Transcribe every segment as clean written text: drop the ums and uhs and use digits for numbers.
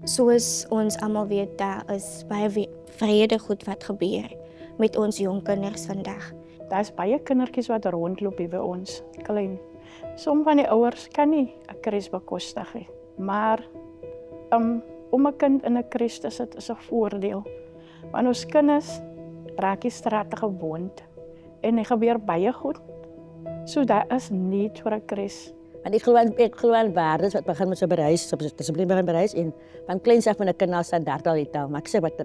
Soos ons almal weet, daar is baie vrede goed wat gebeur met ons jong kinders vandag. Daar's baie kindertjies wat rondloop hier by ons, klein. Som van die ouers kan nie 'n kris bekostig nie, maar om 'n kind in 'n kris te sit is 'n voordeel. Want ons kinders raak die strate gewoond en er gebeur baie goed. So daar is niet vir 'n kris. Want ek glo aan waardes wat begin met so bereis, asseblief begin bereis en van kleins af van 'n kanaal standaard al het. Maar ek sê wat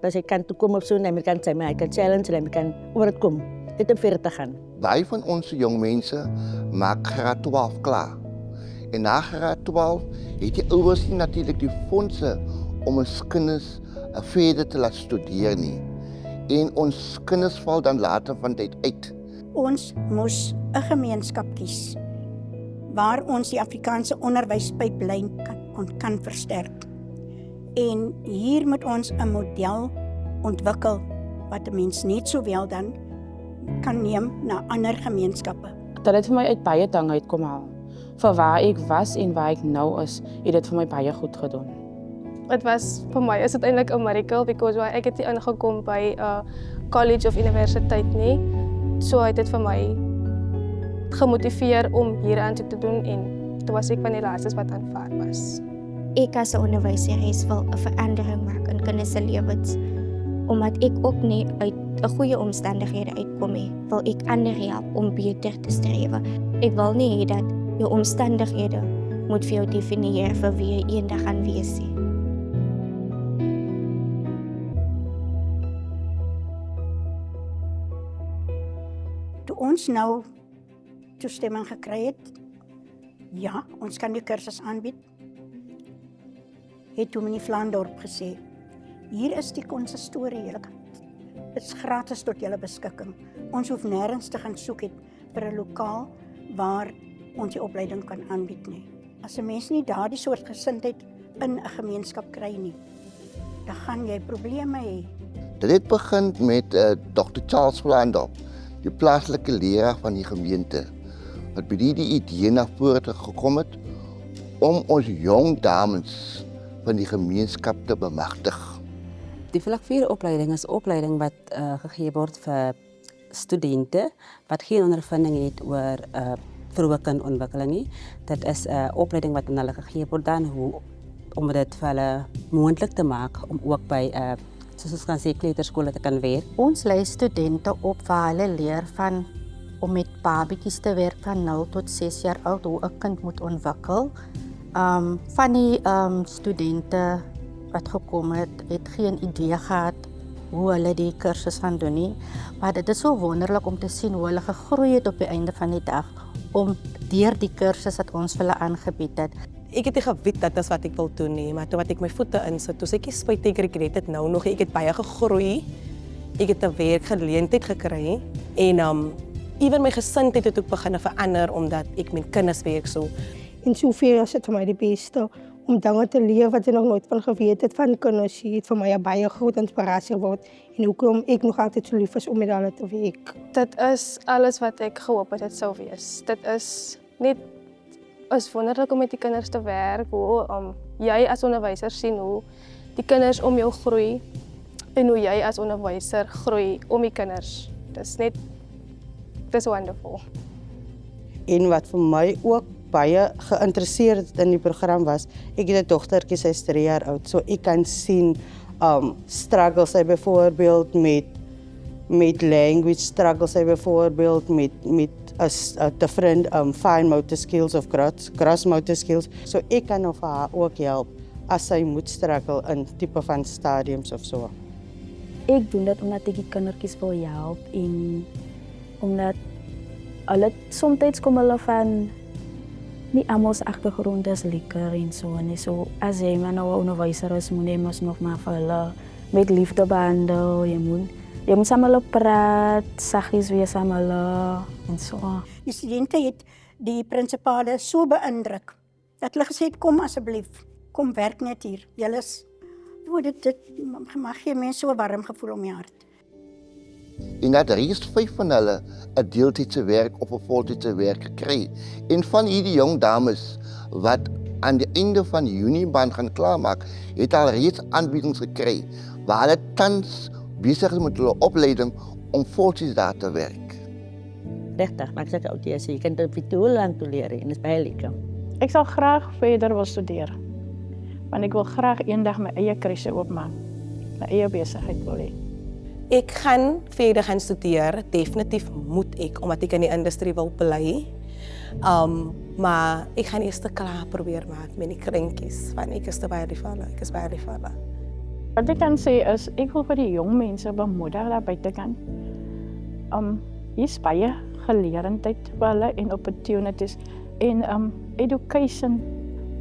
as jy kan toe kom op so 'n Amerikaanse sy, maar hy kan challenge en hy kan oor dit kom. Dit om verder te gaan. Baie van ons jong mense maak graad 12 klaar. En na graad 12 het die ouers nie natuurlik die fondse om ons kinders verder te laat studeer nie. En ons kinders val dan later van tyd uit. Ons moes 'n gemeenskap kies waar ons die Afrikaanse onderwyspyplyn kan versterk. En hier moet ons 'n model ontwikkel wat 'n mens net sowel dan kan neem na ander gemeenskappe. Dat dit vir my uit baie dinge uitkom haal. Vir waar ek was en waar ek nou is, het dit vir my baie goed gedoen. Dit was vir my is dit eintlik 'n miracle because ek het nie ingekom by 'n college of universiteit nie. So het dit vir my gemotiveer om hier aan te doen en toe was ek van die laastes wat aanvaar was. Ek as 'n onderwyseres wil 'n verandering maak in kinders se lewens. Omdat ek ook nie uit 'n goeie omstandighede uitkom nie, wil ek ander help om beter te streef. Ek wil nie hê dat jou omstandighede moet vir jou definieer vir wie jy eendag gaan wees nie. Toe ons nou toestemming gekry het, ja, ons kan die kursus aanbied, het toe meneer Vlaandorp gesê, hier is die konsistorie, julle kan. Dit is gratis tot julle beskikking. Ons hoef nêrens te gaan soek het vir 'n lokaal waar ons die opleiding kan aanbied nie. As 'n mens nie daardie soort gesindheid in 'n gemeenskap kry nie, dan gaan jy probleme hê. Dit het begin met Dr. Charles Vlaandorp, die plaaslike leraar van die gemeente, wat by die idee na vore gekom het om ons jong dames van die gemeenskap te bemagtig. Die vlak 4 opleiding is 'n opleiding wat gegee word vir studente wat geen ondervinding het oor vroeë kindontwikkeling nie. Dit is 'n opleiding wat aan hulle gegee word dan om dit vir hulle moontlik te maak om ook by soos ons kan sê kleuterskole te kan werk. Ons lei studente op waar hulle leer van om met babatjies te werk van 0 tot 6 jaar oud, hoe 'n kind moet ontwikkel. Van die studente wat gekom het geen idee gehad hoe hulle die kursus gaan doen nie. Maar dit is so wonderlik om te sien hoe hulle gegroei het op die einde van die dag om deur die kursus wat ons vir hulle aangebied het. Ek het nie geweet dat is wat ek wil doen nie, maar toe wat ek my voete insit, toe ek spyt ek het dit nou nog, ek het baie gegroei. Ek het 'n werkgeleentheid gekry en ewen my gesindheid het ook begin verander omdat ek met kinders werk so. En soveel is dit vir my die beste om dinge te leer wat ek nog nooit van geweet het van kinders. Het vir my 'n baie groot inspirasie geword en hoekom ek nog altyd so lief is om met hulle te werk. Dit is alles wat ek gehoop het dit sou wees. Dit is net is wonderlik om met die kinders te werk, hoe jy as onderwyser sien hoe die kinders om jou groei en hoe jy as onderwyser groei om die kinders. Dis wonderful. En wat vir my ook baie geïnteresseerd het in die program was, ek het 'n dogtertjie, sy is 3 jaar oud, so ek kan sien struggles sy byvoorbeeld met language, struggles sy byvoorbeeld met different fine motor skills of gross motor skills, so ek kan of haar ook help as sy moet struggle in tipe van stadiums of so. Ek doen dit omdat ek die kindertjies wil help en omdat hulle soms kom hulle van nie almal se agtergrond is lekker en so en so as jy maar nou 'n onderwyser is, moet jy mos nog maar vir hulle met liefde behandel. Jy moet saam met hulle praat, saggies wees saam met hulle en so. Die studente het die prinsipale so beïndruk dat hulle gesê het, kom asseblief, kom werk net hier. Julle is dit mag gee mense so 'n warm gevoel om die hart. En dat reeds 5 van hulle 'n deeltydse werk of 'n voltydse werk gekry. En van hierdie jong dames wat aan die einde van Junie baan gaan klaarmaak, het al reeds aanbiedings gekry waar hulle tans besig is met hulle opleiding om voltyds daar te werk. Regtig, maar ek sê oud jy kan dit vir hoe lank toe leer en dit is baie lekker. Ek sal graag verder wil studeer. Want ek wil graag eendag my eie krisis oopmaak. My eie besigheid wil hê. Ek gaan verder gaan studeer, definitief moet ek, omdat ek in die industrie wil bly. Maar ek gaan eers klaar probeer maak met die kleintjies, want ek is te baie lief vir hulle, ek is baie lief vir hulle. Wat ek kan sê is, ek wil vir die jong mense bemoedig daar buitekant. Hier is baie geleerdheid vir hulle en opportunities en education,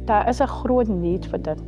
daar is 'n groot need vir dit.